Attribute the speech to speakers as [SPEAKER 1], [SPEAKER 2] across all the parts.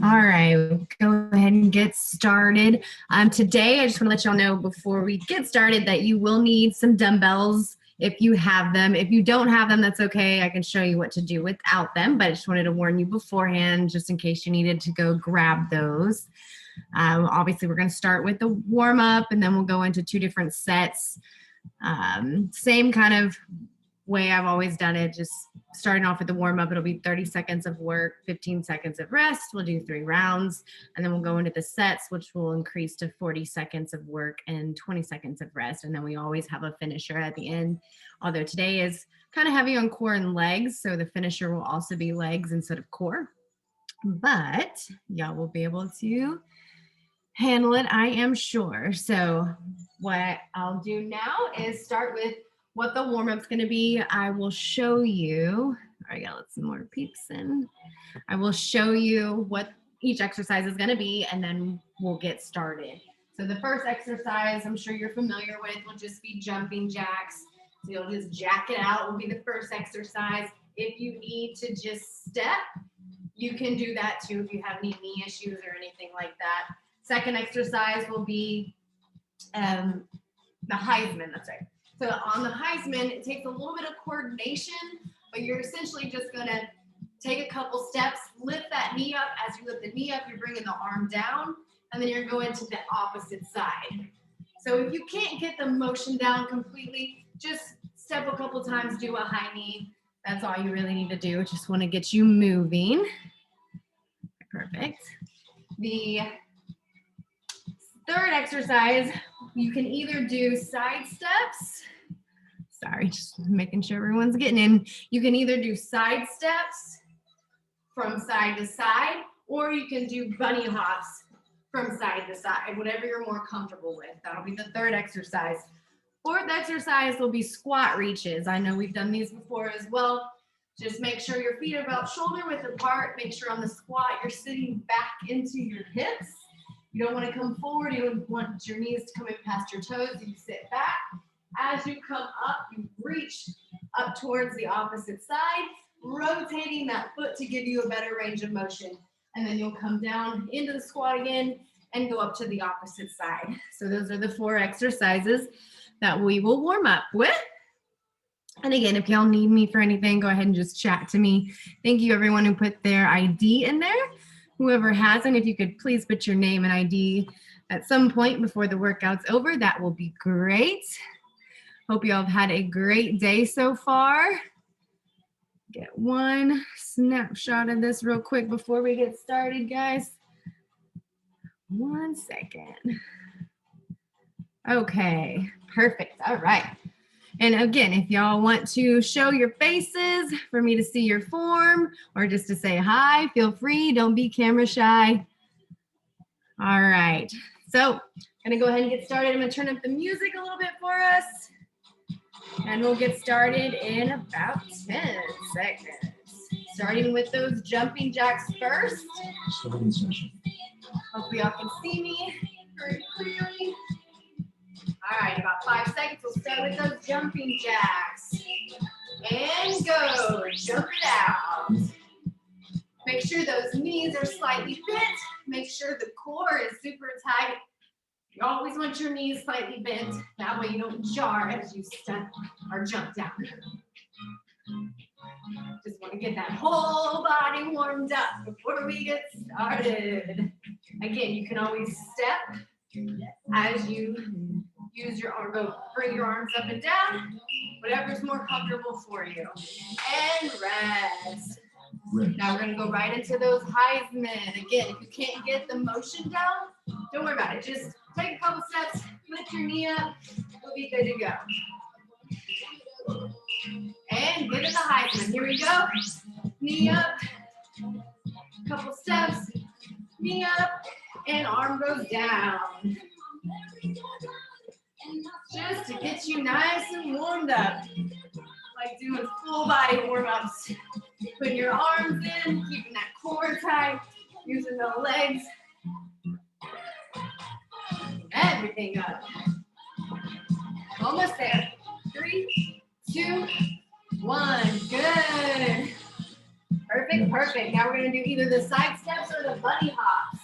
[SPEAKER 1] All right, go ahead and get started. Today, I just want to let y'all know before we get started that you will need some dumbbells if you have them. If you don't have them, that's okay. I can show you what to do without them, but I just wanted to warn you beforehand just in case you needed to go grab those. Obviously, we're going to start with the warm-up, and then we'll go into 2 different sets. Same kind of way I've always done it, just starting off with the warm-up. It'll be 30 seconds of work, 15 seconds of rest. We'll do 3 rounds, and then we'll go into the sets, which will increase to 40 seconds of work and 20 seconds of rest. And then we always have a finisher at the end, although today is kind of heavy on core and legs, so the finisher will also be legs instead of core. But y'all will be able to handle it, I am sure. So what I'll do now is start with what the warm-up's going to be. I will show you, I gotta let some more peeps in. I will show you what each exercise is going to be, and then we'll get started. So the first exercise I'm sure you're familiar with will just be jumping jacks. So you'll just jack it out will be the first exercise. If you need to just step, you can do that too if you have any knee issues or anything like that. Second exercise will be the Heisman, that's right. So on the Heisman, it takes a little bit of coordination, but you're essentially just gonna take a couple steps, lift that knee up. As you lift the knee up, you're bringing the arm down, and then you're going to the opposite side. So if you can't get the motion down completely, just step a couple times, do a high knee. That's all you really need to do. Just wanna get you moving. Perfect. The third exercise, you can either do side steps. Sorry, just making sure everyone's getting in. You can either do side steps from side to side, or you can do bunny hops from side to side, whatever you're more comfortable with. That'll be the third exercise. Fourth exercise will be squat reaches. I know we've done these before as well. Just make sure your feet are about shoulder width apart. Make sure on the squat you're sitting back into your hips. You don't want to come forward. You don't want your knees to come in past your toes. You sit back. As you come up, you reach up towards the opposite side, rotating that foot to give you a better range of motion. And then you'll come down into the squat again and go up to the opposite side. So those are the 4 exercises that we will warm up with. And again, if y'all need me for anything, go ahead and just chat to me. Thank you everyone who put their ID in there. Whoever hasn't, if you could please put your name and ID at some point before the workout's over, that will be great. Hope y'all have had a great day so far. Get one snapshot of this real quick before we get started, guys. 1 second. Okay, perfect. All right. And again, if y'all want to show your faces for me to see your form or just to say hi, feel free. Don't be camera shy. All right. So I'm going to go ahead and get started. I'm going to turn up the music a little bit for us. And we'll get started in about 10 seconds. Starting with those jumping jacks first. Hopefully y'all can see me very clearly. All right, about 5 seconds. We'll start with those jumping jacks. And go. Jump it out. Make sure those knees are slightly bent. Make sure the core is super tight. You always want your knees slightly bent. That way you don't jar as you step or jump down. Just want to get that whole body warmed up before we get started. Again, you can always step as you use your arm, bring your arms up and down, whatever's more comfortable for you. And rest. Now we're gonna go right into those Heisman. Again, if you can't get the motion down, don't worry about it. Just take a couple steps, lift your knee up, we'll be good to go. And get in the Heisman. Here we go. Knee up, couple steps, knee up, and arm goes down. Just to get you nice and warmed up, like doing full body warm-ups. Putting your arms in, keeping that core tight, using the legs. Everything up. Almost there. 3, 2, 1. Good. Perfect, perfect. Now we're going to do either the side steps or the bunny hops.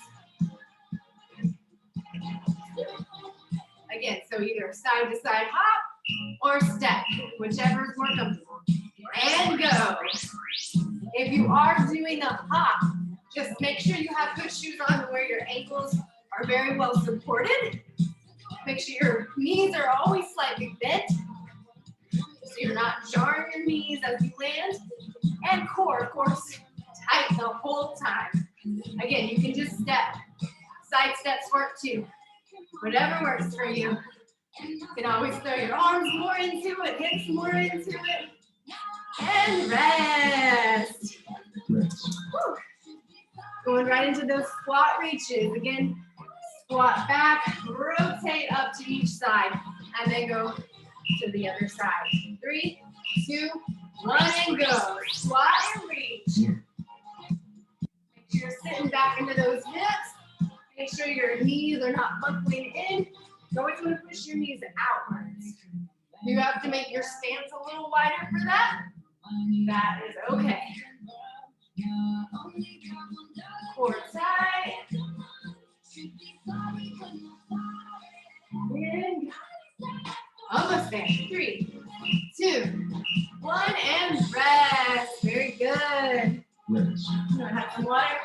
[SPEAKER 1] Again, so either side to side hop or step, whichever is more comfortable. And go. If you are doing a hop, just make sure you have good shoes on where your ankles are very well supported. Make sure your knees are always slightly bent, so you're not jarring your knees as you land. And core, of course, tight the whole time. Again, you can just step. Side steps work too. Whatever works for you. You can always throw your arms more into it, hips more into it. And rest. Woo. Going right into those squat reaches. Again, squat back, rotate up to each side, and then go to the other side. 3, 2, 1, and go. Squat and reach. Make sure you're sitting back into those hips. Make sure your knees are not buckling in. You always want to push your knees outwards. You have to make your stance a little wider for that. That is okay. Core tight. And almost there. 3, 2, 1, and rest. Very good. Rest. You want to have some water?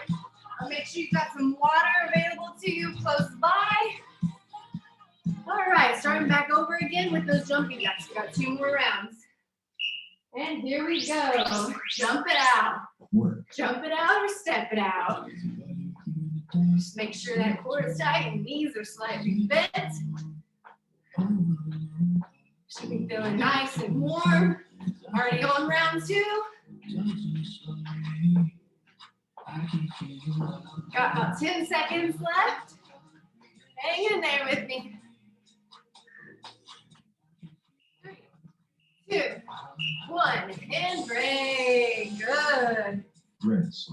[SPEAKER 1] Make sure you've got some water available to you close by. All right, starting back over again with those jumping jacks. We got 2 more rounds. And here we go. Jump it out. Jump it out or step it out. Just make sure that core is tight and knees are slightly bent. Should be feeling nice and warm. Already on round 2. Got about 10 seconds left. Hang in there with me. 3, 2, 1, and break. Good. Rest.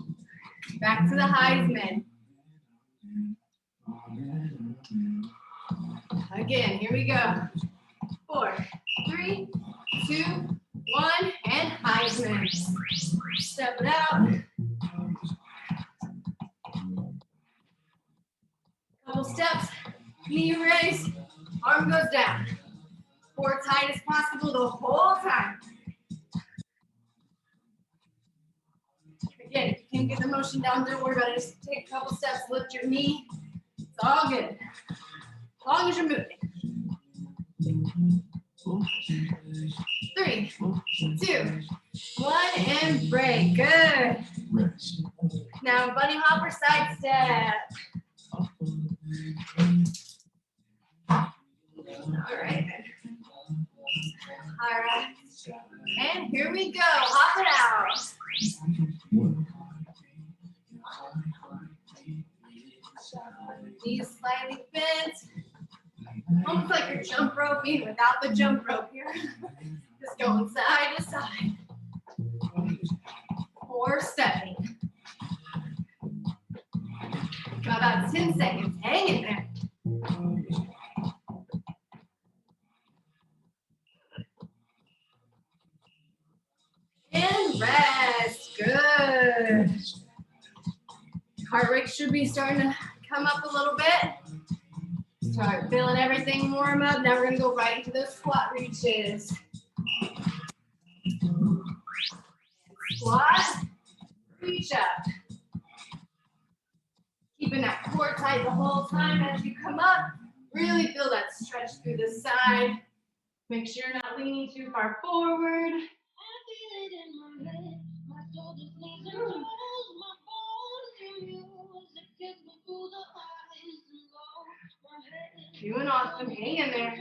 [SPEAKER 1] Back to the Heisman. Again, here we go. 4, 3, 2, 1, and Heisman. Step it out. Couple steps, knee raise, arm goes down. Core tight as possible the whole time. Again, if you can't get the motion down, don't worry about it. Just take a couple steps, lift your knee. It's all good. As long as you're moving. 3, 2, 1, and break. Good. Now, bunny hop or side step. All right. All right. And here we go. Hop it out. Knees slightly bent. Almost like you're jump roping without the jump rope here. Just going side to side. Or stepping. Got about 10 seconds. Hang in there. And rest. Good. Heart rate should be starting to come up a little bit. Start feeling everything warm up. Now we're going to go right into those squat reaches. Squat, reach up. Keeping that core tight the whole time as you come up. Really feel that stretch through the side. Make sure you're not leaning too far forward. Doing awesome. Hang in there.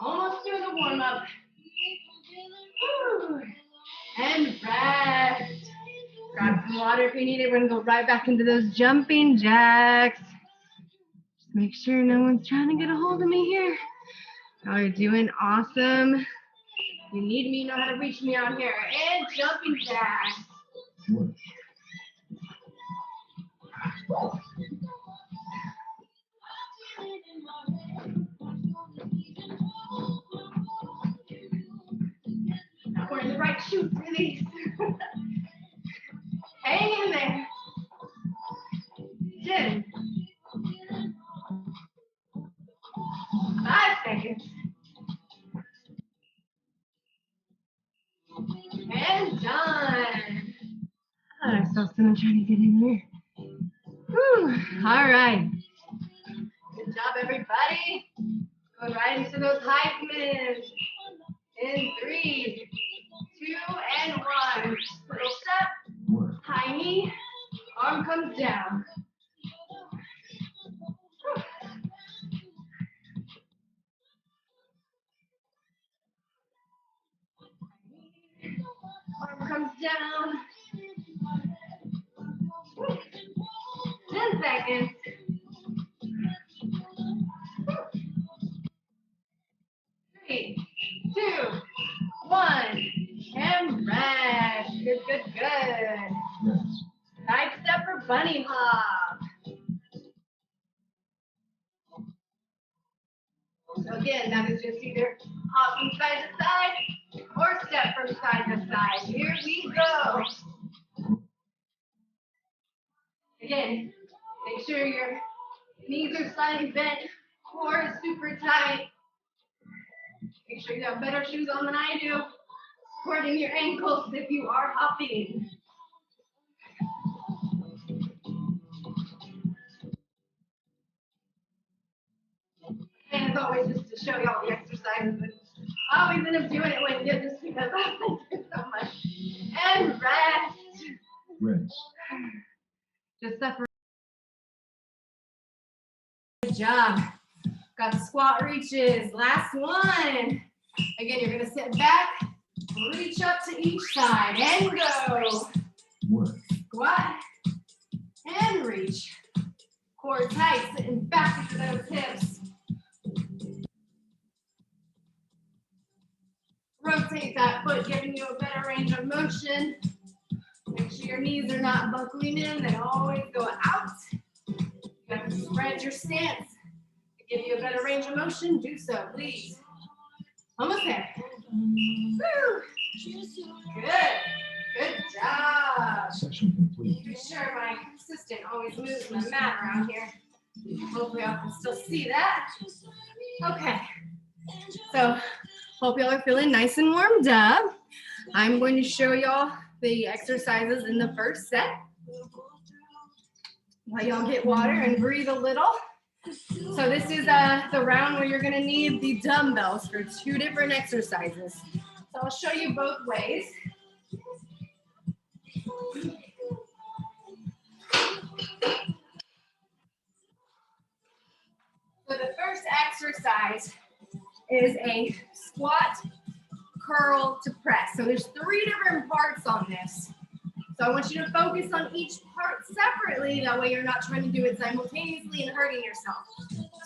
[SPEAKER 1] Almost doing the warm up. And rest. Grab some water if you need it. We're going to go right back into those jumping jacks. Just make sure no one's trying to get a hold of me here. Oh, you're doing awesome. If you need me, you know how to reach me out here. And jumping jacks. Not wearing the right shoes for these. I still trying to get in here. Whew. All right. Good job, everybody. Go right into those high commands. In 3, 2, and 1. Little step, high knee, arm comes down. Arm comes down. 10 seconds. 3, 2, 1, and rest. Good, good, good. Side step for bunny hop. So again, that is just either hop from side to side or step from side to side. Here we go. Again, make sure your knees are slightly bent, core is super tight. Make sure you have better shoes on than I do. Supporting your ankles if you are hopping. And as always, just to show you all the exercises, I always end up doing it with you just because I like it so much. And rest. Rest. Just separate. Good job. Got squat reaches. Last one. Again, you're going to sit back, reach up to each side, and go. Work. Squat and reach. Core tight, sitting back into those hips. Rotate that foot, giving you a better range of motion. Make sure your knees are not buckling in. They always go out. You have to spread your stance. To give you a better range of motion, do so, please. Almost there. Woo. Good. Good job. Section complete. Be sure my assistant always moves my mat around here. Hopefully y'all can still see that. Okay. So hope y'all are feeling nice and warmed up. I'm going to show y'all the exercises in the first set. While y'all get water and breathe a little. So this is the round where you're going to need the dumbbells for 2 different exercises. So I'll show you both ways. So the first exercise is a squat, curl to press. So there's 3 different parts on this. So I want you to focus on each part separately. That way you're not trying to do it simultaneously and hurting yourself.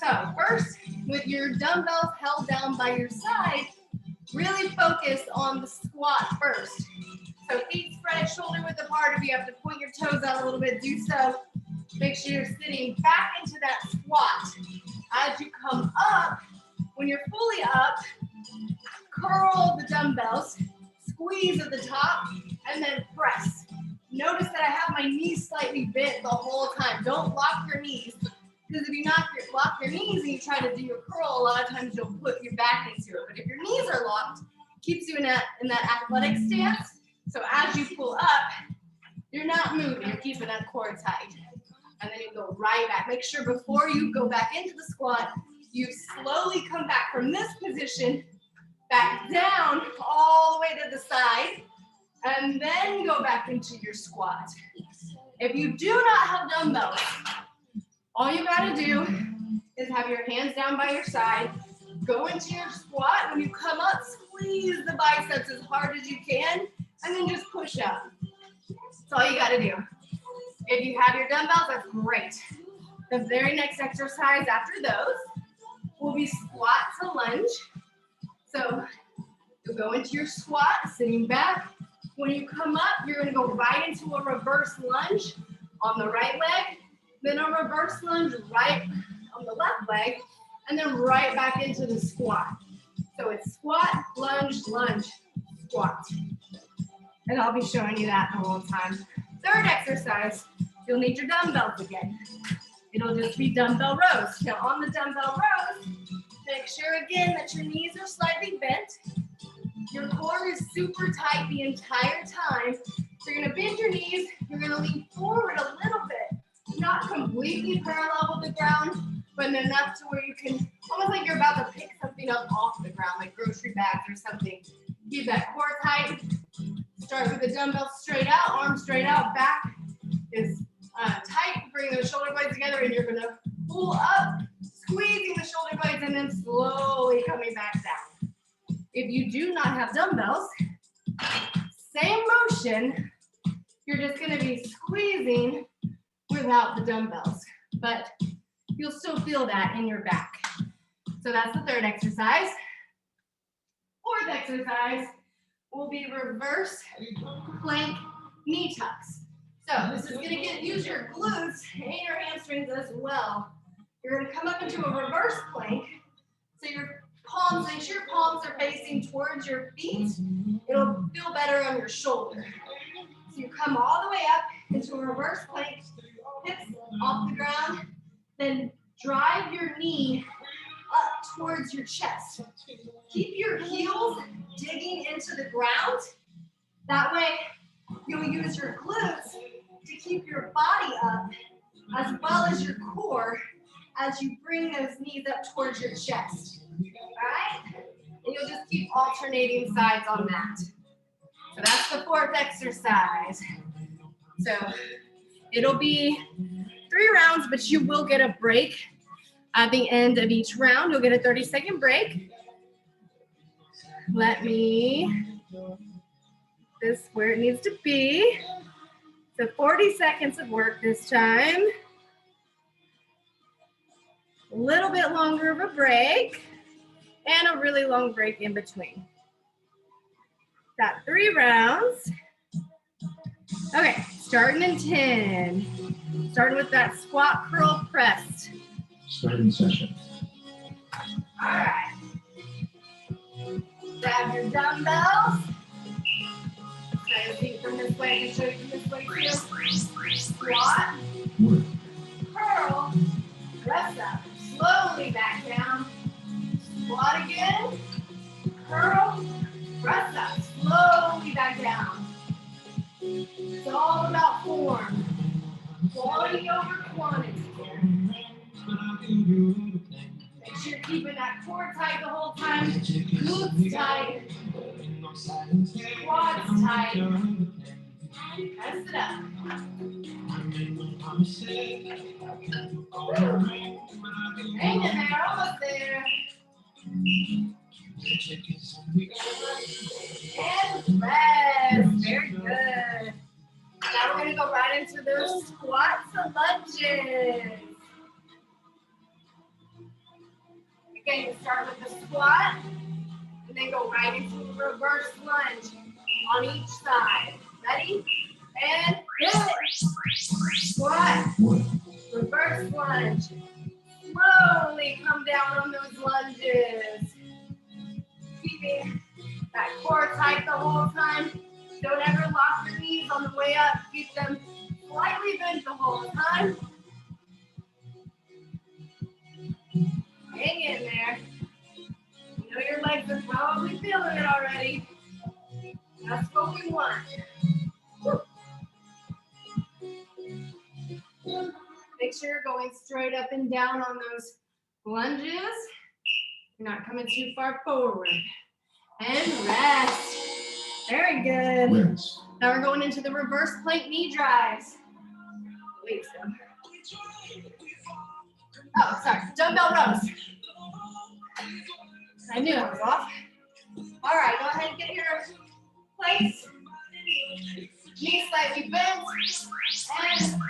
[SPEAKER 1] So first, with your dumbbells held down by your side, really focus on the squat first. So feet spread shoulder width apart. If you have to point your toes out a little bit, do so. Make sure you're sitting back into that squat. As you come up, when you're fully up, curl the dumbbells, squeeze at the top, and then press. Notice that I have my knees slightly bent the whole time. Don't lock your knees, because if you lock your knees and you try to do your curl, a lot of times you'll put your back into it. But if your knees are locked, it keeps you in that athletic stance. So as you pull up, you're not moving. You're keeping that core tight. And then you go right back. Make sure before you go back into the squat, you slowly come back from this position, back down all the way to the side, and then go back into your squat. If you do not have dumbbells, all you gotta do is have your hands down by your side, go into your squat. When you come up, squeeze the biceps as hard as you can, and then just push up. That's all you gotta do. If you have your dumbbells, that's great. The very next exercise after those will be squat to lunge. So you'll go into your squat, sitting back. When you come up, you're gonna go right into a reverse lunge on the right leg, then a reverse lunge right on the left leg, and then right back into the squat. So it's squat, lunge, lunge, squat. And I'll be showing you that the whole time. Third exercise, you'll need your dumbbells again. It'll just be dumbbell rows. Now on the dumbbell rows, make sure again that your knees are slightly bent. Your core is super tight the entire time. So you're gonna bend your knees, you're gonna lean forward a little bit, not completely parallel with the ground, but enough to where you can, almost like you're about to pick something up off the ground, like grocery bags or something. Keep that core tight. Start with the dumbbell straight out, arms straight out, back is tight. Bring those shoulder blades together and you're gonna pull up, squeezing the shoulder blades and then slowly coming back down. If you do not have dumbbells, same motion, you're just gonna be squeezing without the dumbbells, but you'll still feel that in your back. So that's the third exercise. Fourth exercise will be reverse plank knee tucks. So this is gonna use your glutes and your hamstrings as well. You're gonna come up into a reverse plank. So your palms, make sure your palms are facing towards your feet. It'll feel better on your shoulder. So you come all the way up into a reverse plank, hips off the ground, then drive your knee up towards your chest. Keep your heels digging into the ground. That way, you'll use your glutes to keep your body up, as well as your core, as you bring those knees up towards your chest. All right? And you'll just keep alternating sides on that. So that's the fourth exercise. So it'll be 3 rounds, but you will get a break at the end of each round. You'll get a 30-second break. Let me, this where it needs to be. So 40 seconds of work this time. A little bit longer of a break and a really long break in between. Got 3 rounds. Okay, starting in 10. Starting with that squat curl press.
[SPEAKER 2] Starting session.
[SPEAKER 1] All right. Grab your dumbbells. Try to see from this way. I can show you from this way too. Squat. Curl. Press up. Slowly back down. Squat again. Curl. Press up. Slowly back down. It's all about form. Quality over quantity here. Make sure you're keeping that core tight the whole time. Glutes tight. Quads tight. Press it up. Hang in there, almost there. And rest. Very good. Now we're going to go right into those squats and lunges. Again, you start with the squat, and then go right into a reverse lunge on each side. Ready? And hit. Squat. Reverse lunge. Slowly come down on those lunges. Keeping that core tight the whole time. Don't ever lock your knees on the way up. Keep them slightly bent the whole time. Hang in there. You know your legs are probably feeling it already. That's what we want. Make sure you're going straight up and down on those lunges. You're not coming too far forward. And rest. Very good. Now we're going into the reverse plank knee drives. Wait, so. Oh, sorry, dumbbell rows. I knew I was off. All right, go ahead and get your place. Knees slightly bent. And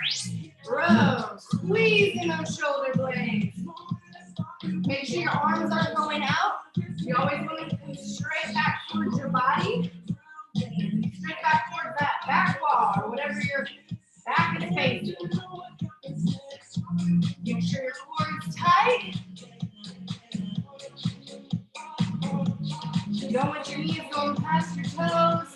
[SPEAKER 1] row. Squeezing those shoulder blades. Make sure your arms aren't going out. You always want to come straight back towards your body. Straight back towards that back wall or whatever your back is facing. Make sure your core is tight. You don't want your knees going past your toes.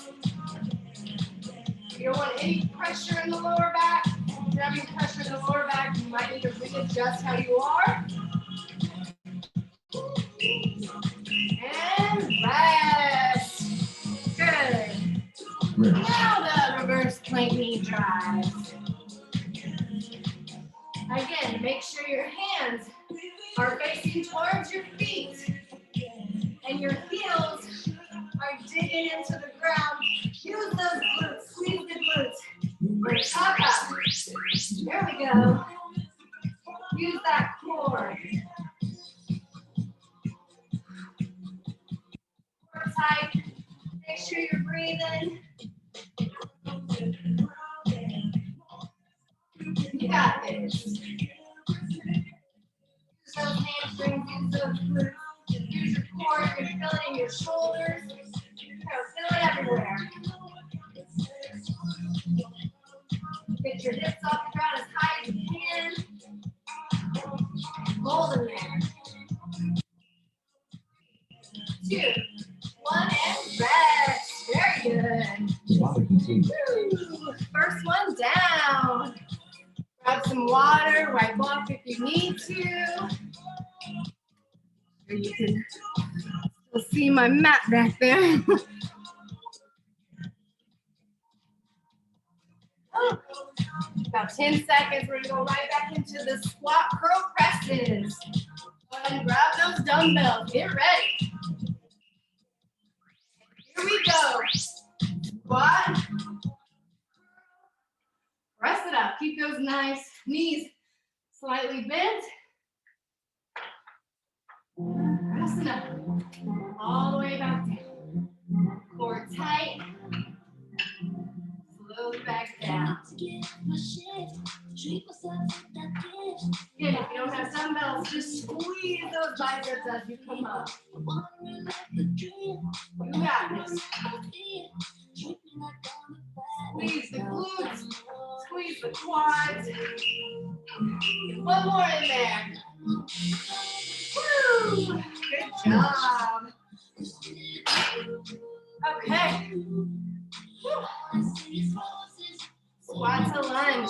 [SPEAKER 1] You don't want any pressure in the lower back. If you're having pressure in the lower back, you might need to readjust how you are. And rest. Good. Now the reverse plank knee drives. Again, make sure your hands are facing towards your feet and your heels are digging into the ground. Use those glutes, squeeze the glutes. Or tuck up. There we go. Use that core. Core tight. Make sure you're breathing. You got this. Use those hamstrings, use those glutes. Use your core, you can feel it in your shoulders. Feel it everywhere. Get your hips off the ground as high as you can. Hold them there. 2, 1, and rest. Very good. Woo. First one down. Grab some water, wipe off if you need to. Or you can still see my mat back there. About 10 seconds, we're gonna go right back into the squat curl presses. Go ahead and grab those dumbbells, get ready. Here we go. Squat. Press it up, keep those nice knees slightly bent. Press it up, all the way back down. Core tight. Slowly back down. Again, if you don't have dumbbells, just squeeze those biceps as you come up. You got this. Squeeze the glutes, squeeze the quads. One more in there. Woo! Good job. Okay. Squat to lunge.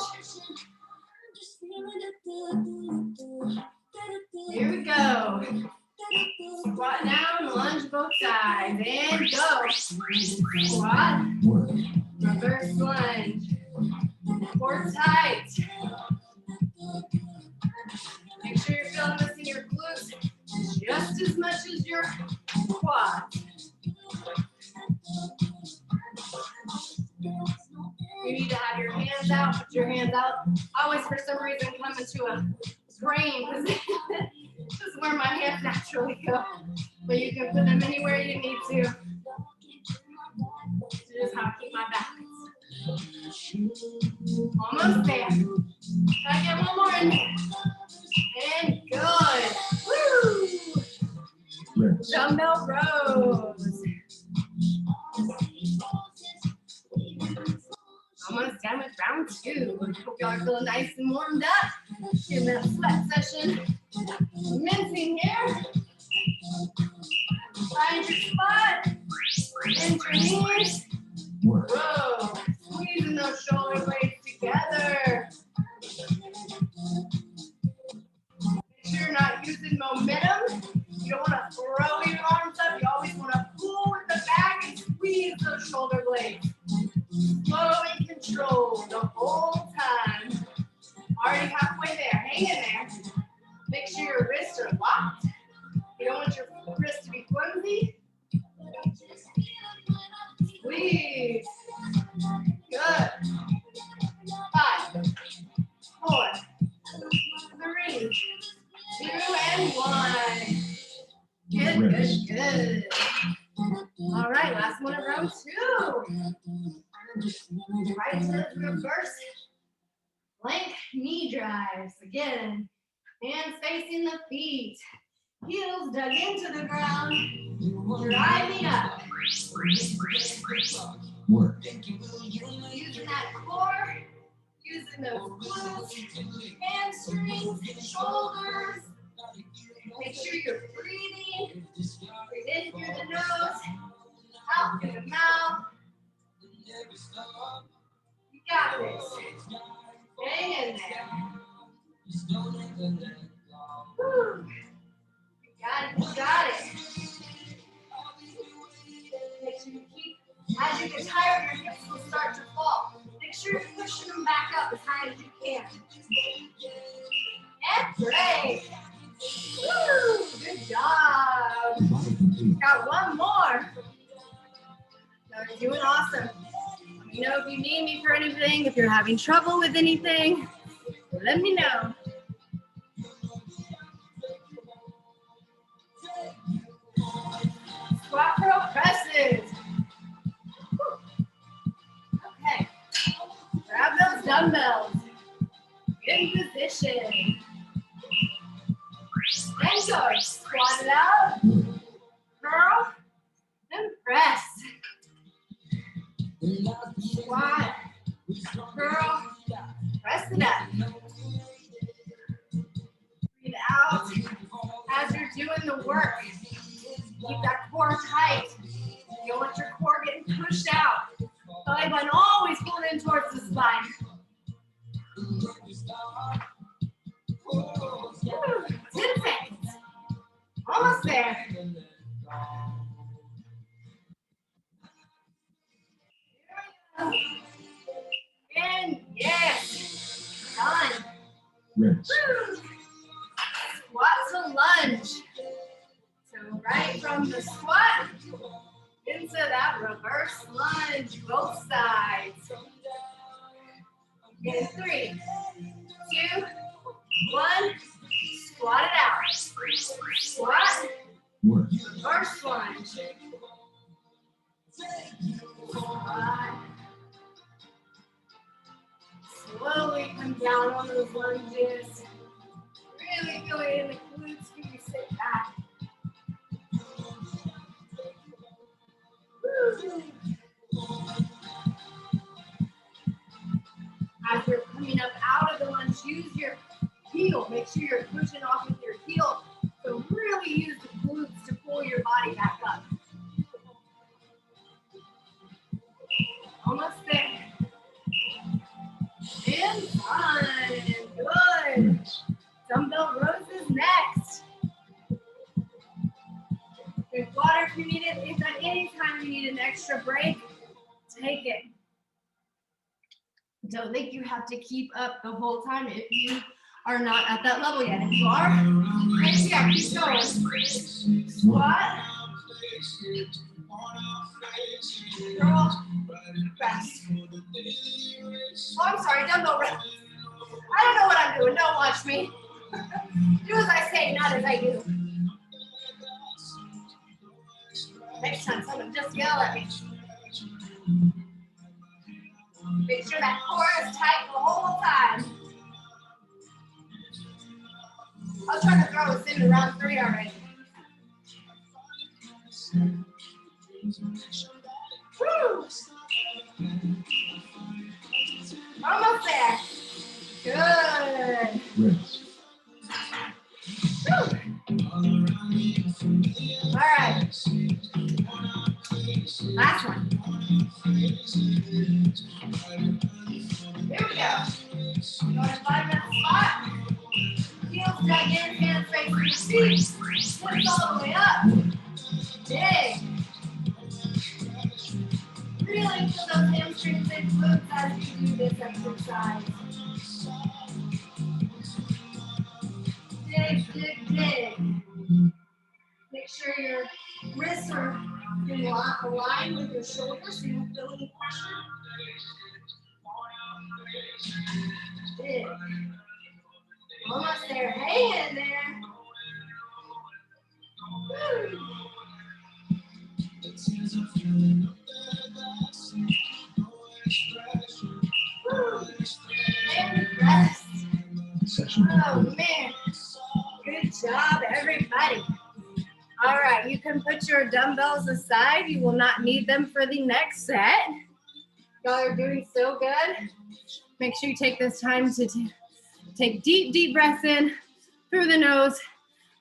[SPEAKER 1] Here we go. Squat down, lunge both sides, and go. Squat, reverse lunge. Core tight. Make sure you're feeling this in your glutes just as much as your quads. You need to have your hands out, put your hands out. I always, for some reason, come into a frame because this is where my hands naturally go. But you can put them anywhere you need to. This is just how I keep my balance. Almost there. Try to get one more in there. And good. Woo! Dumbbell rows. Almost done with round 2. Hope y'all are feeling nice and warmed up. Getting that sweat session. Mincing here. Find your spot. Bend your knees. Whoa. Squeezing those shoulder blades together. Make sure you're not using momentum. You don't want to throw your arms up. You always want to pull with the back and squeeze those shoulder blades. Slow and controlled the whole time. Already halfway there. Hang in there. Make sure your wrists are locked. You don't want your wrists to be flimsy. Squeeze. Good. 5, 4, 3, 2, and 1. Good. All right, last one of round 2. Right to the reverse plank knee drives. Again, hands facing the feet. Heels dug into the ground. Driving up. Using that core. Using those glutes, hamstrings, shoulders. Make sure you're breathing. Breathe in through the nose, out through the mouth. You got this. Hang in there. Woo. You got it. Make sure you keep, as you get tired, your hips will start to fall. Make sure up as high as you can. And break. Woo, good job. Got one more. You're doing awesome. Let me know if you need me for anything. If you're having trouble with anything, let me know. Squat curl presses. Okay. Grab those dumbbells. Get in position. And go. Squat it out. Curl. And press. Squat. Curl. Press it up. Breathe out as you're doing the work. Keep that core tight. You don't want your core getting pushed out. Belly button always pulling in towards the spine. 10 seconds. Almost there. And yes, done. Squat to lunge. So right from the squat into that reverse lunge, both sides. In 3, 2, 1, squat it out. Squat, reverse lunge. Squat. Slowly come down on those lunges. Really feel it in the glutes when you sit back. As you're coming up out of the lunge, use your heel. Make sure you're pushing off with your heel. So really use the glutes to pull your body back up. Almost there. And done. Good. Dumbbell rows is next. Drink water if you need it. If at any time you need an extra break, take it. Don't think you have to keep up the whole time if you are not at that level yet. If you are, yeah, keep going. Squat. Curl. Rest. Oh, I'm sorry, dumbbell rest. I don't know what I'm doing. Don't watch me. Do as I say, not as I do. Next time, someone just yell at me. Make sure that core is tight the whole time. I was trying to throw us into round 3 already. Woo! Almost there. Good. Woo. All right. Last one. Here we go. Go to 5-minute spot. Heels dug in, hands facing your feet. Push all the way up. Dig. Really feel those hamstrings and glutes as you do this exercise. Dig, dig, dig. Make sure your wrists are in line with your shoulders so you don't feel any pressure. Dig. Almost there. Hang in there. Woo. And rest. Oh man. Good job, everybody. All right, you can put your dumbbells aside. You will not need them for the next set. Y'all are doing so good. Make sure you take this time to take deep, deep breaths in through the nose,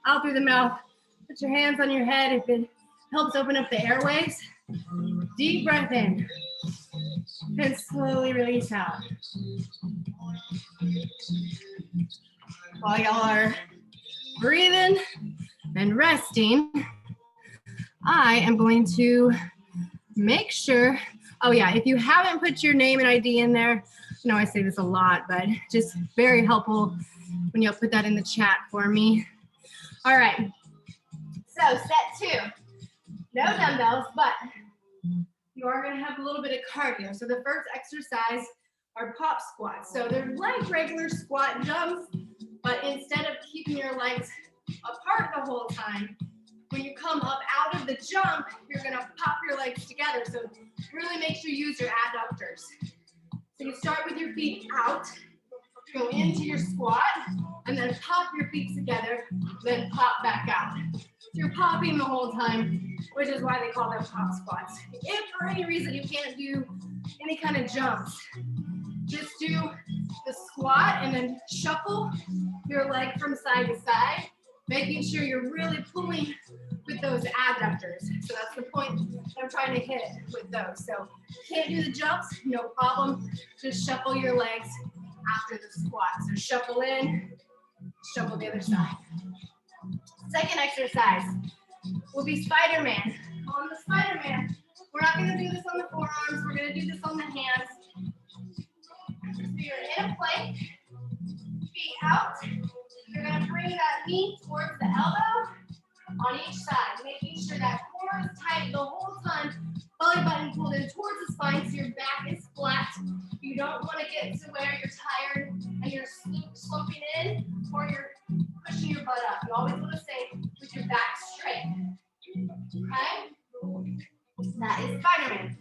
[SPEAKER 1] out through the mouth. Put your hands on your head if it helps open up the airways. Deep breath in and slowly release out. While y'all are breathing and resting, I am going to make sure, oh yeah, if you haven't put your name and ID in there, know I say this a lot, but just very helpful when you'll put that in the chat for me. All right, so set 2. No dumbbells, but you are going to have a little bit of cardio. So the first exercise are pop squats. So they're like regular squat jumps, but instead of keeping your legs apart the whole time, when you come up out of the jump, you're going to pop your legs together. So really make sure you use your adductors. So you start with your feet out, go into your squat, and then pop your feet together, then pop back out. So you're popping the whole time, which is why they call them pop squats. If for any reason you can't do any kind of jumps, just do the squat and then shuffle your leg from side to side, making sure you're really pulling with those adductors. So that's the point that I'm trying to hit with those. So can't do the jumps, no problem. Just shuffle your legs after the squat. So shuffle in, shuffle the other side. Second exercise will be Spider-Man. On the Spider-Man, we're not going to do this on the forearms. We're going to do this on the hands. So you're in a plank, feet out. You're going to bring that knee towards the elbow on each side, making sure that core is tight the whole time. Belly button pulled in towards the spine so your back is flat. You don't want to get to where you're tired and you're sloping in or you're pushing your butt up. You always want to stay with your back straight. Okay? That is Spider-Man.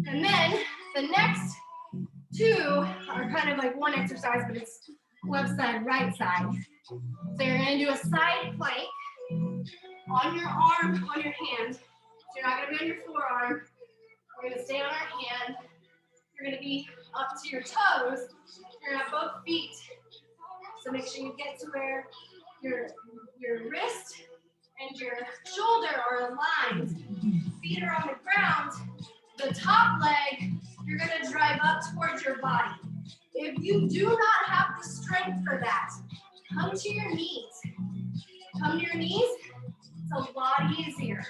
[SPEAKER 1] And then the next 2 are kind of like one exercise, but it's left side, right side. So you're going to do a side plank on your arm, on your hand. So you're not going to be on your forearm. We're going to stay on our hand. You're going to be up to your toes. You're going to have both feet. So make sure you get to where your wrist and your shoulder are aligned. Feet are on the ground. The top leg, you're going to drive up towards your body. If you do not have the strength for that, come to your knees. Come to your knees. It's a lot easier.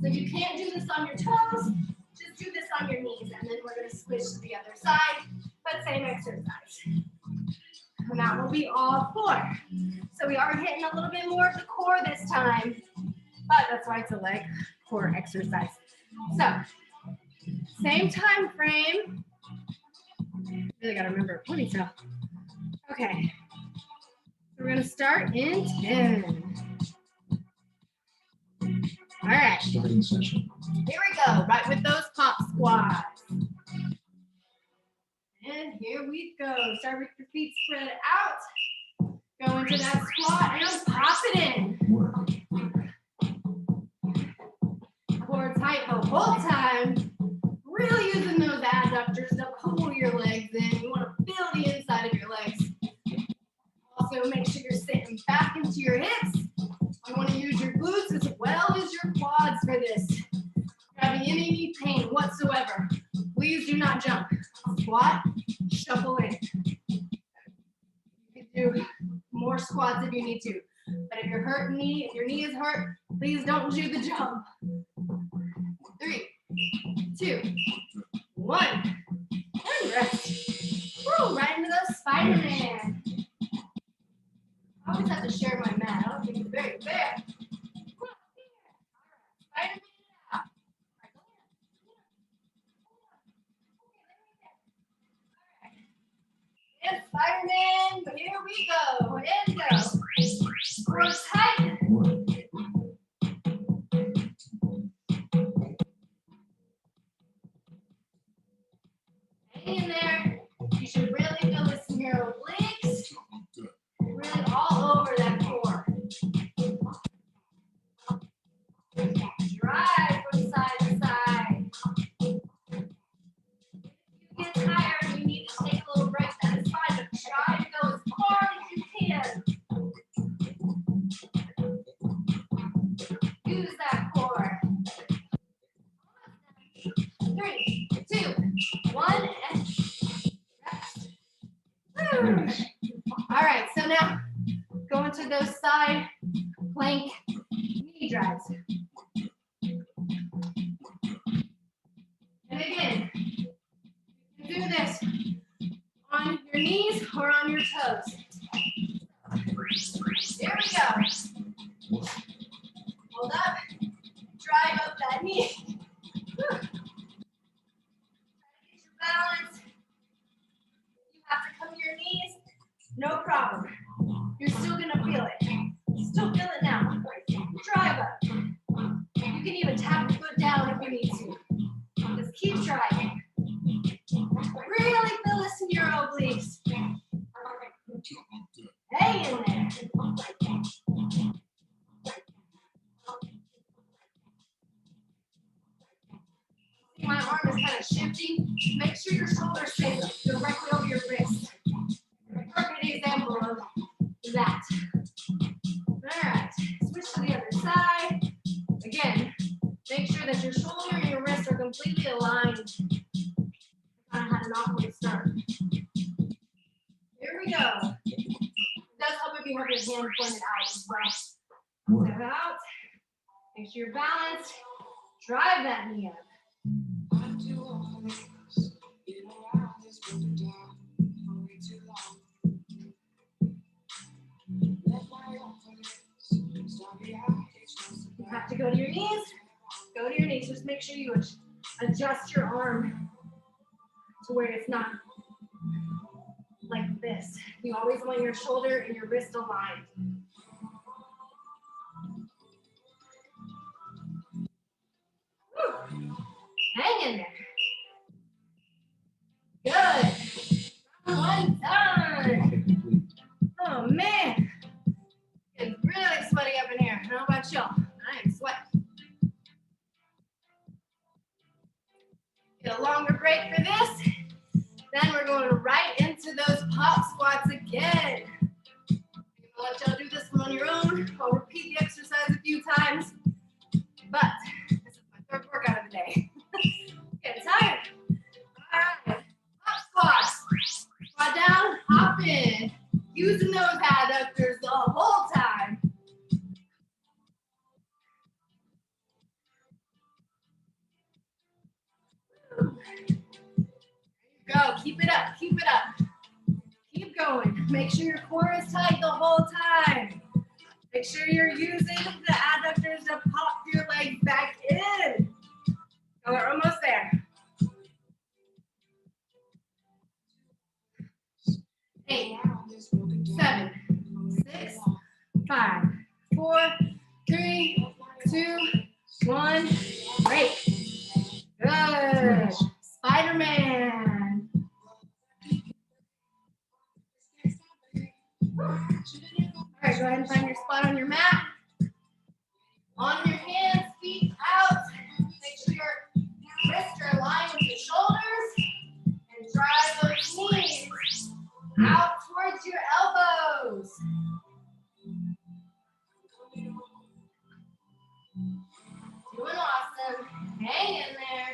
[SPEAKER 1] So if you can't do this on your toes, just do this on your knees. And then we're going to switch to the other side, but same exercise. And that will be all 4. So we are hitting a little bit more of the core this time, but that's why it's a leg core exercise. So same time frame. Really got to remember ponytail. Okay. We're going to start in 10. All right. Starting session. Here we go. Right with those pop squats. And here we go. Start with your feet spread out. Go into that squat and pop it in. Core tight the whole time. Really using those adductors to pull your legs in. You want to feel the inside of your legs. Also, make sure you're sitting back into your hips. You want to use your glutes as well as your quads for this. If you're having any knee pain whatsoever, please do not jump. Squat, shuffle in. You can do more squats if you need to. But if you're hurt knee, if your knee is hurt, please don't do the jump. 3, 2, 1. And rest. Woo, right into those Spider-Man. I always have to share my mat. I don't think it's very fair. Spider-Man out. And Spider-Man, but here we go. And go. Core tight. Hang in there. You should really feel this in your obliques. Really all over that core. Drive from side to side. If you get tired, you need to take a little break. That is fine, but try to go as far as you can. Use that core. 3, 2, 1, and rest. Woo. All right, so now go into those side plank knee drives. And again, you can do this your knees or on your toes. There we go. Hold up. Drive up that knee. Whew. Try to get your balance. You have to come to your knees. No problem. You're still gonna feel it. Still feel it now. Drive up. You can even tap your foot down if you need to. Just keep driving. Really feel this in your obliques. Hang in there. My arm is kind of shifting. Make sure your shoulder stays directly over your wrist. A perfect example of that. All right, switch to the other side. Again, make sure that your shoulder and your wrist are completely aligned. I kind of had an awkward start. Here we go. It does help if you have your hand pointed out as well. Step out. Make sure you're balanced. Drive that knee up. You have to go to your knees. Go to your knees. Just make sure you adjust your arm to where it's not like this. You always want your shoulder and your wrist aligned. Woo. Hang in there. Good. One done. Oh man. It's really sweaty up in here. I don't know about y'all. I am sweating. Get a longer break for this. Then we're going right into those pop squats again. I'll let y'all do this one on your own. I'll repeat the exercise a few times. But this is my third workout of the day. Getting tired. All right. Pop squats. Squat down, hop in. Using those adductors the whole time. Go, keep it up, keep it up. Keep going. Make sure your core is tight the whole time. Make sure you're using the adductors to pop your legs back in. Oh, we're almost there. 8, 7, 6, 5, 4, 3, 2, 1. Break. Good. Spider-Man. All right, go ahead and find your spot on your mat. On your hands, feet out. Make sure your wrists are aligned with your shoulders. And drive those knees out towards your elbows. Doing awesome. Hang in there.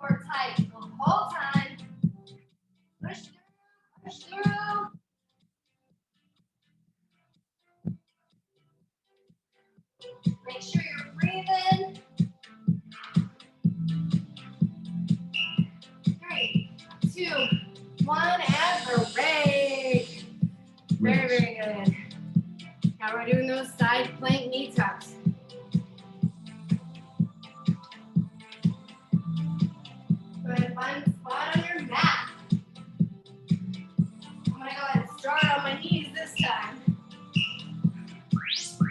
[SPEAKER 1] Core tight the whole time. Push through, push through. Make sure you're breathing. 3, 2, 1, and break. Very, very good. Now we're doing those side plank knee tucks. Go ahead and find a spot on your mat. I'm going to go ahead and start on my knees this time.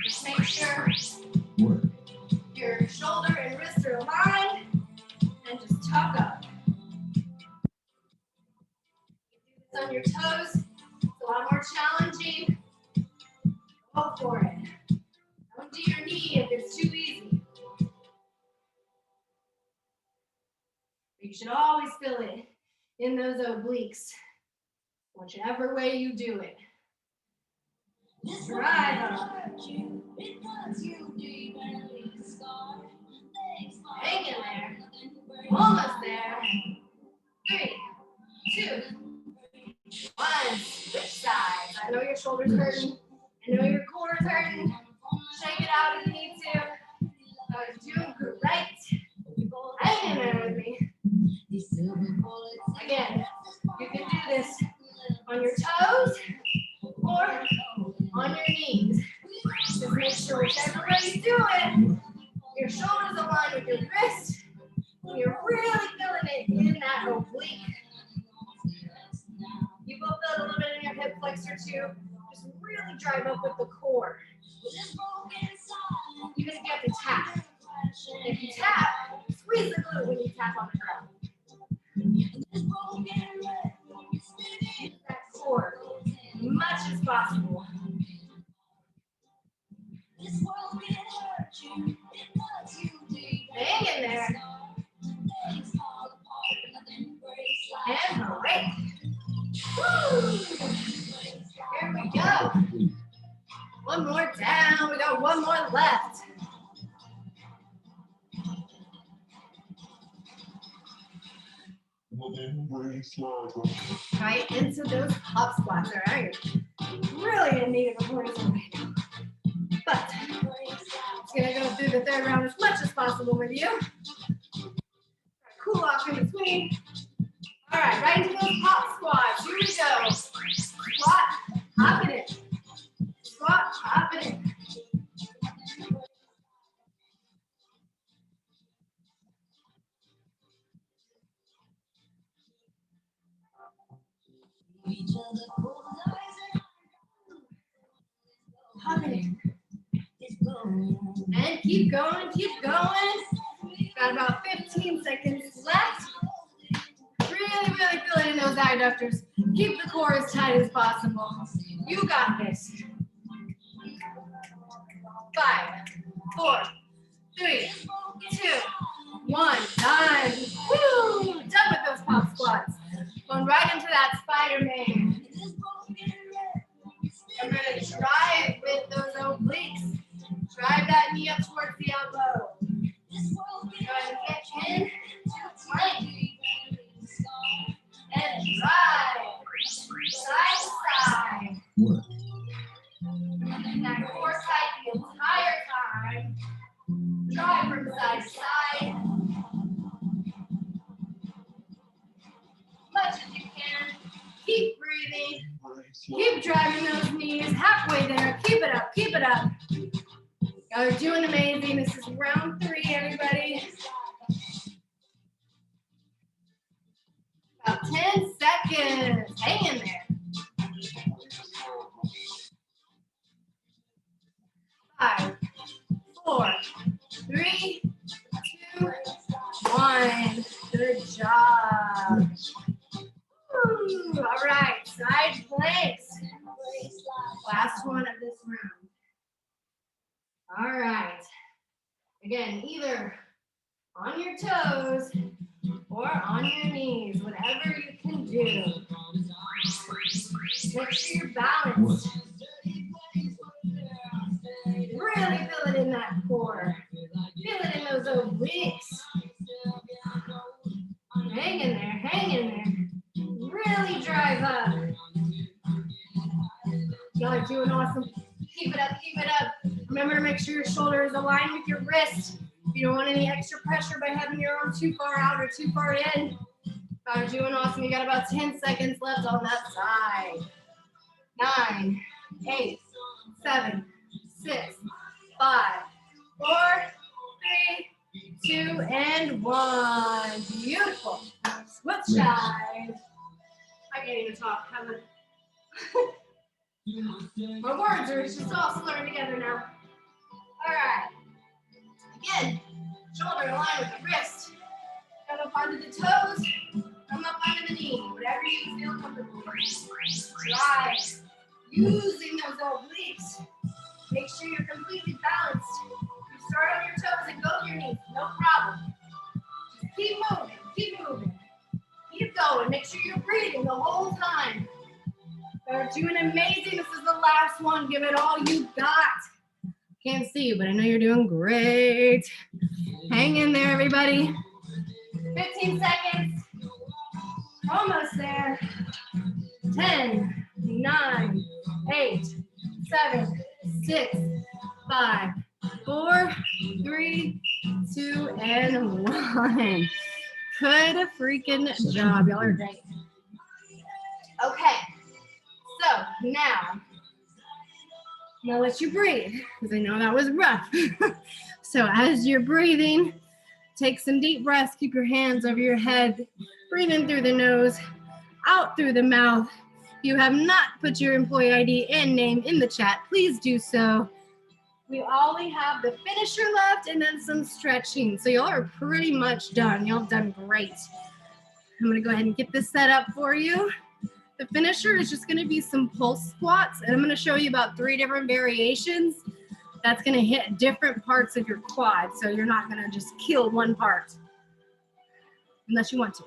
[SPEAKER 1] Just make sure your shoulder and wrist are aligned and just tuck up. You do this on your toes. It's a lot more challenging. Go for it. Don't do your knee if it's too easy. You should always feel it in those obliques, whichever way you do it. Drive up. Hang in there. Almost there. 3, 2, 1. Switch sides. I know your shoulders hurting. I know your core is hurting. Shake it out if you need Again, your shoulders aligned with your wrist. You're really feeling it in that oblique. You will feel it a little bit in your hip flexor too. Just really drive up with the core. Even if you have to tap. If you tap, squeeze the glute when you tap on the ground. That core, much as possible. Hang in there. And break. Woo. Here we go. One more down. We got one more left. Right into those hop squats, all right? Really in need of a cortisol right now. But I'm gonna go through the third round as much as possible with you. Cool off in between. All right, right into those hop squats. Here we go. Squat, hopping it. Squat, hopping it. Hopping it. And keep going, keep going. Got about 15 seconds left. Really, really feel it in those adductors. Keep the core as tight as possible. You got this. 5, 4, 3, 2, 1. Done. Woo! Done with those pop squats. Going right into that Spider-Man. I'm going to drive with those obliques. Drive that knee up towards the elbow. Go ahead and get in to plank. And drive. Side to side. That core side the entire time. Drive from side to side. Much as you can. Keep breathing. Keep driving those knees. Halfway there. Keep it up. Keep it up. Y'all are doing amazing. This is round 3, everybody. About 10 seconds. Hang in there. 5, 4, 3, 2, 1. Good job. Woo. All right, side planks. Last one of this round. All right. Again, either on your toes or on your knees, whatever you can do. Make sure you're balanced. Really feel it in that core. Feel it in those obliques. Hang in there, hang in there. Really drive up. Y'all are doing awesome. Keep it up, keep it up. Remember to make sure your shoulder is aligned with your wrist. You don't want any extra pressure by having your arm too far out or too far in. Y'all are doing awesome. You got about 10 seconds left on that side. 9, 8, 7, 6, 5, 4, 3, 2, and 1. Beautiful. Switch sides. I can't even talk. My words are just all slurring together now. All right. Again, shoulder aligned with the wrist. Come up onto the toes. Come up onto the knee. Whatever you feel comfortable with. Drive. Using those obliques. Make sure you're completely balanced. You start on your toes and go to your knees. No problem. Just keep moving. Keep moving. Keep going. Make sure you're breathing the whole time. You're doing amazing. This is the last one. Give it all you got. Can't see you, but I know you're doing great. Hang in there, everybody. 15 seconds. Almost there. 10, 9, 8, 7, 6, 5, 4, 3, 2, and 1. Good freaking job. Y'all are great. Okay. So now, I'm gonna let you breathe because I know that was rough. So as you're breathing, take some deep breaths. Keep your hands over your head. Breathe in through the nose, out through the mouth. If you have not put your employee ID and name in the chat, please do so. We only have the finisher left and then some stretching. So y'all are pretty much done. Y'all have done great. I'm gonna go ahead and get this set up for you. The finisher is just gonna be some pulse squats, and I'm gonna show you about 3 different variations that's gonna hit different parts of your quad. So you're not gonna just kill one part, unless you want to.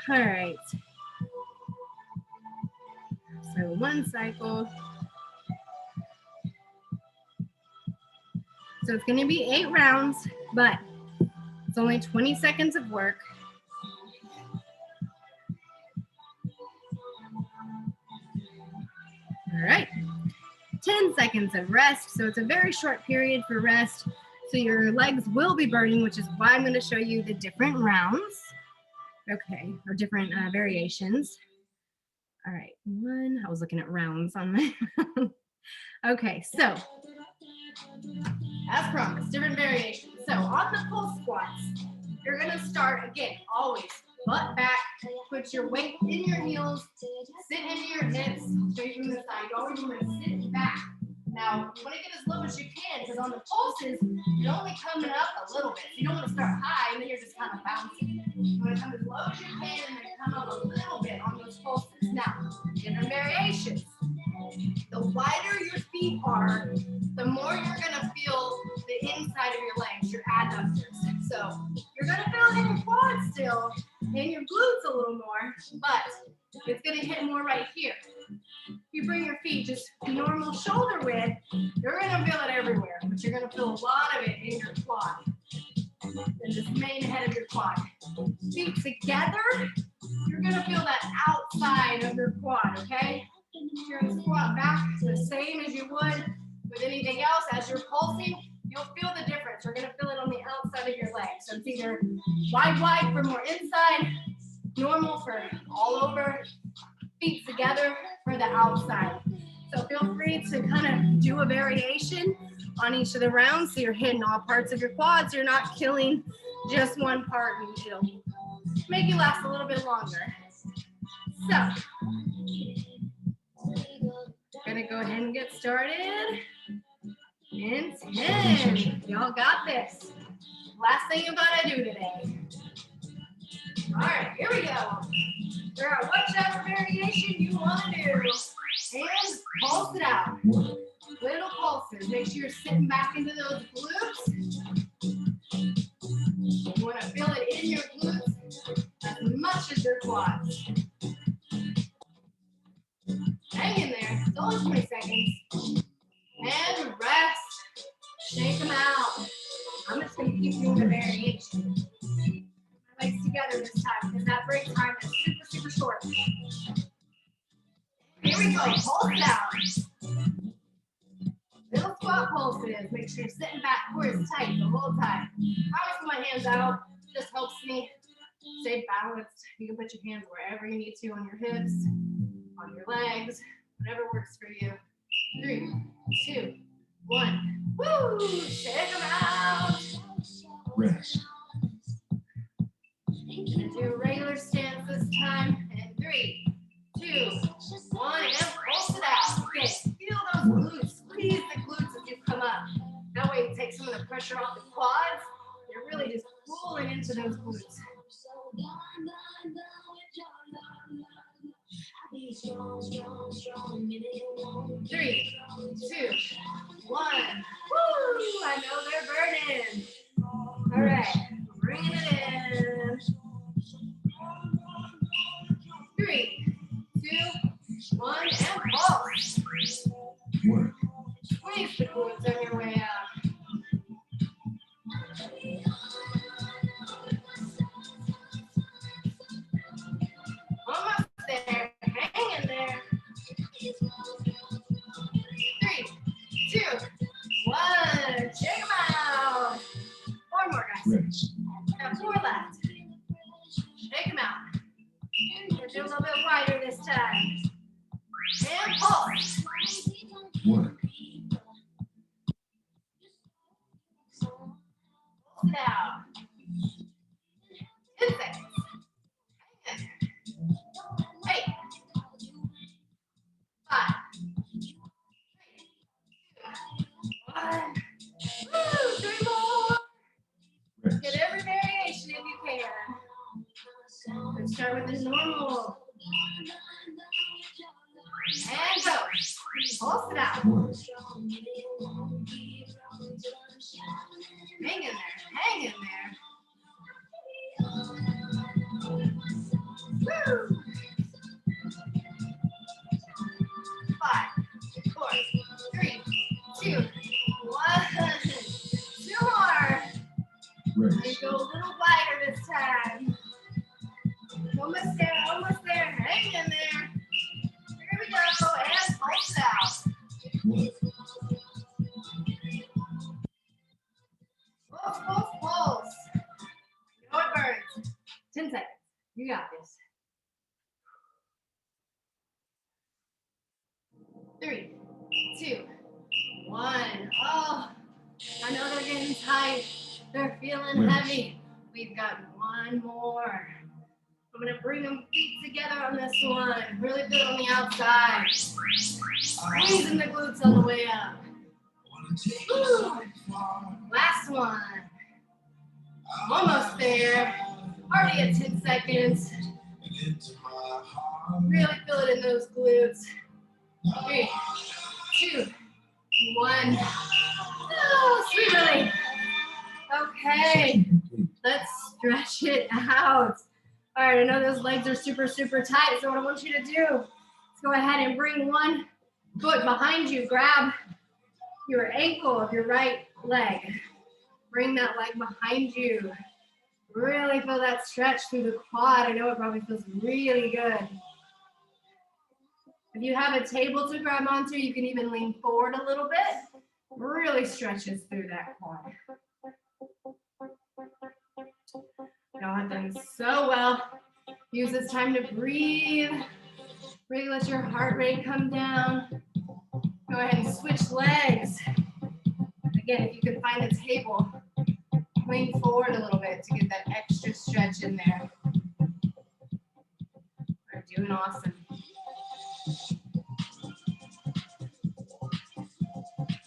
[SPEAKER 1] All right. So 1 cycle. So it's gonna be 8 rounds, but it's only 20 seconds of work. All right, 10 seconds of rest. So it's a very short period for rest. So your legs will be burning, which is why I'm going to show you the different rounds. Okay, or different variations. All right, I was looking at rounds on my Okay, so as promised, different variations. So on the pull squats, you're going to start again, always butt back, put your weight in your heels, sit into your hips, straight from the side. You always want to sit back. Now, you want to get as low as you can, because on the pulses, you're only coming up a little bit. So you don't want to start high, and then you're just kind of bouncing. You want to come as low as you can, and then come up a little bit on those pulses. Now, different variations. The wider your feet are, the more you're going to feel the inside of your legs, your adductors. So you're going to feel it in your quads still, and your glutes a little more, but it's going to hit more right here. If you bring your feet just normal shoulder width, you're going to feel it everywhere, but you're going to feel a lot of it in your quad, in this main head of your quad. Feet together, you're going to feel that outside of your quad, okay? You're going to squat back the same as you would with anything else. As you're pulsing, you'll feel the difference. You're going to feel it on the outside of your legs. So it's either wide for more inside, normal for all over, feet together for the outside. So feel free to kind of do a variation on each of the rounds so you're hitting all parts of your quads. You're not killing just one part, and it'll make you last a little bit longer. So gonna go ahead and get started in 10. Y'all got this. Last thing I'm gonna do today. All right, here we go. There are whichever variation you want to do. And pulse it out. Little pulses. Make sure you're sitting back into those glutes. You want to feel it in your glutes as much as your quads. Hang in there. It's only 20 seconds. And rest. Shake them out. I'm just going to keep doing the variation. My legs together this time because that break time is super short. Here we go. Pulse it out. Little squat pulses. Make sure you're sitting back, core is tight the whole time. I always put my hands out. Just helps me stay balanced. You can put your hands wherever you need to, on your hips, on your legs, whatever works for you. 3, 2, 1. Woo! Shake them out.
[SPEAKER 2] Rest.
[SPEAKER 1] Do a regular stance this time. And 3, 2, 1, and pulse it out. Okay, feel those glutes. Squeeze the glutes as you come up. That way you take some of the pressure off the quads. You're really just pulling into those glutes. 3, 2, 1. Woo! I know they're burning. All right, bringing it in. 3, 2, 1, and pulse.
[SPEAKER 2] Work.
[SPEAKER 1] Squeeze the glutes on your way up. Almost there. Hang in there. 3, 2, 1. Shake them out. 4 more, guys.
[SPEAKER 2] Rest.
[SPEAKER 1] Got 4 left. Shake them out. We'll do a little bit wider this time. And pulse.
[SPEAKER 2] Work.
[SPEAKER 1] it out. 10 seconds. Hang in there. 8, 5, 1. Woo, 3 more.
[SPEAKER 2] Rest.
[SPEAKER 1] Get every variation if you can. Let's start with the normal. And go. Pulse it out.
[SPEAKER 2] 1.
[SPEAKER 1] Hang in there. Hang in there. Woo. 5, 4, 3, 2, 1. 2 more.
[SPEAKER 2] Rest.
[SPEAKER 1] You go a little wider this time. Almost there, almost there. Hang in there. Here we go. And pulse it out.
[SPEAKER 2] 1.
[SPEAKER 1] Pulse, pulse, pulse. You know it burns. 10 seconds. You got this. 3, 2, 1. Oh, I know they're getting tight. They're feeling
[SPEAKER 2] Rest.
[SPEAKER 1] heavy. We've got 1 more. I'm going to bring them feet together on this one. Really good on the outside. Squeezing the glutes on the way up. Woo. Last one. Almost there. Already at 10 seconds. Really feel it in those glutes. 3, 2, 1. Oh, sweet relief. Okay, let's stretch it out. All right, I know those legs are super, super tight, so what I want you to do is go ahead and bring one foot behind you. Grab your ankle of your right leg. Bring that leg behind you. Really feel that stretch through the quad. I know it probably feels really good. If you have a table to grab onto, you can even lean forward a little bit. Really stretches through that quad. Y'all have done so well. Use this time to breathe. Really let your heart rate come down. Go ahead and switch legs. Again, if you can find a table, lean forward a little bit to get that extra stretch in there. You're doing awesome.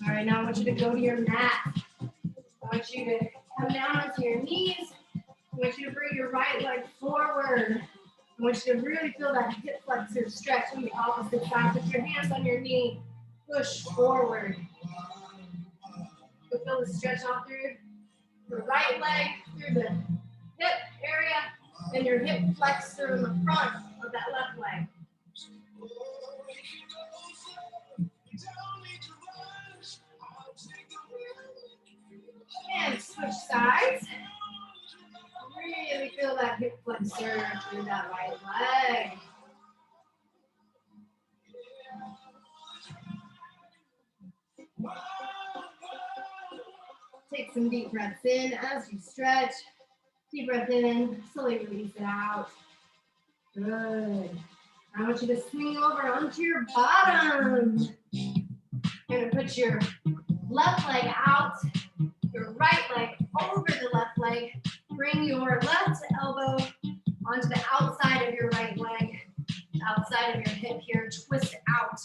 [SPEAKER 1] All right, now I want you to go to your mat. I want you to come down onto your knees. I want you to bring your right leg forward. I want you to really feel that hip flexor stretch on the opposite side. Put your hands on your knee. Push forward. You'll feel the stretch all through your right leg, through the hip area, and your hip flexor in the front of that left leg. And switch sides. Really feel that hip flexor through that right leg. Take some deep breaths in as you stretch. Deep breath in, slowly release it out. Good. I want you to swing over onto your bottom. You're going to put your left leg out, your right leg over the left leg. Bring your left elbow onto the outside of your right leg, outside of your hip here. Twist out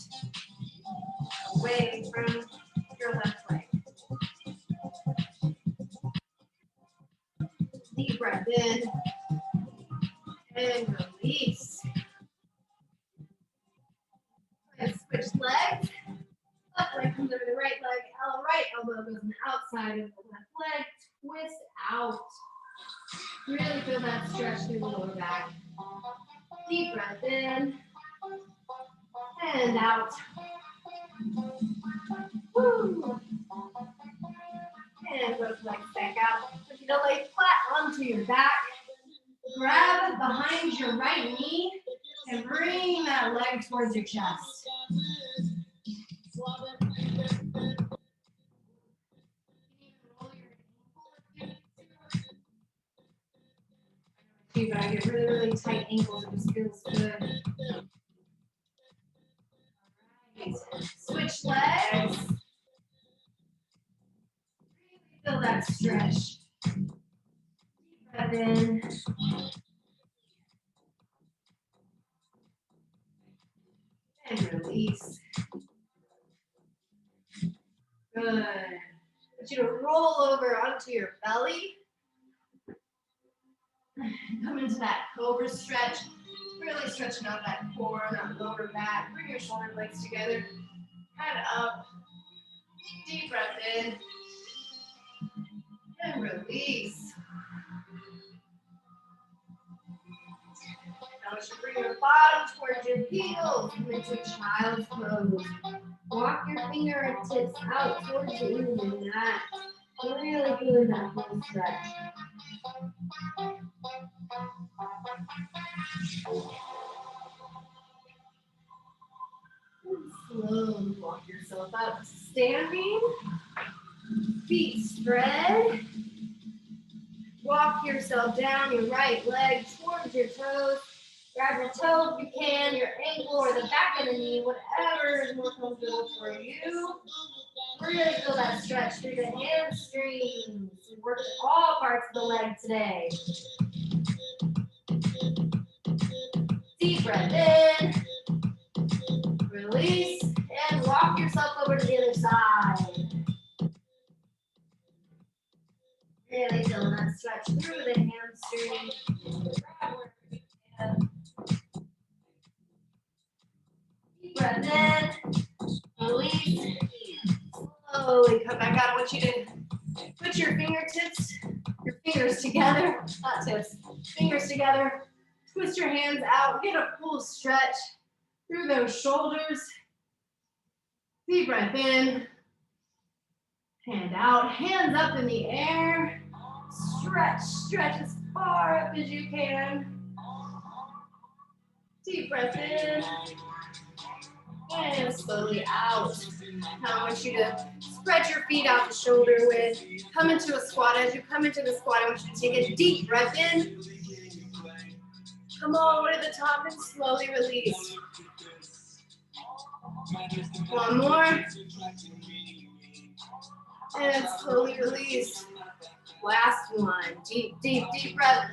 [SPEAKER 1] away from your left leg. Deep breath in and release. And switch legs. Left leg comes over the right leg. Right elbow goes on the outside of the left leg. Twist out. Really feel that stretch through the lower back. Deep breath in and out. Woo. And both legs back out. Put your leg flat onto your back. Grab behind your right knee and bring that leg towards your chest. But I get really, really tight ankles. It just feels good. All right. Switch legs. Really feel that stretch. Breath in. And release. Good. I want you to roll over onto your belly. Come into that cobra stretch. Really stretching out that core, that lower back. Bring your shoulder blades together. Head up. Deep breath in. And release. Now you should bring your bottom towards your heels. Come into child's pose. Walk your fingertips out towards the end of the mat. Really feeling that full stretch. And slowly walk yourself up to standing. Feet spread. Walk yourself down your right leg towards your toes. Grab your toe if you can, your ankle or the back of the knee, whatever is more comfortable for you. Really feel that stretch through the hamstrings. Work all parts of the leg today. Deep breath in. Release. And walk yourself over to the other side. Really feel that stretch through the hamstring. Grab where you can. Deep breath in. Release. Slowly come back out. I want you to put your fingers together, not tips, fingers together. Twist your hands out. Get a full stretch through those shoulders. Deep breath in. Hand out. Hands up in the air. Stretch as far up as you can. Deep breath in. And slowly out. Now I want you to spread your feet out to shoulder width. Come into a squat. As you come into the squat, I want you to take a deep breath in. Come all the way to the top and slowly release. One more. And slowly release. Last one. Deep breath.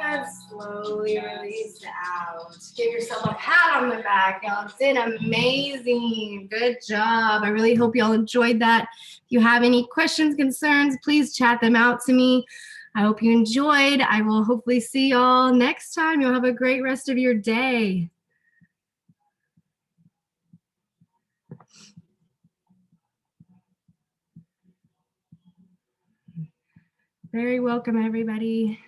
[SPEAKER 1] And slowly release out. Give yourself a pat on the back. Y'all did amazing. Good job. I really hope y'all enjoyed that. If you have any questions, concerns, please chat them out to me. I hope you enjoyed. I will hopefully see y'all next time. You'll have a great rest of your day. Very welcome, everybody.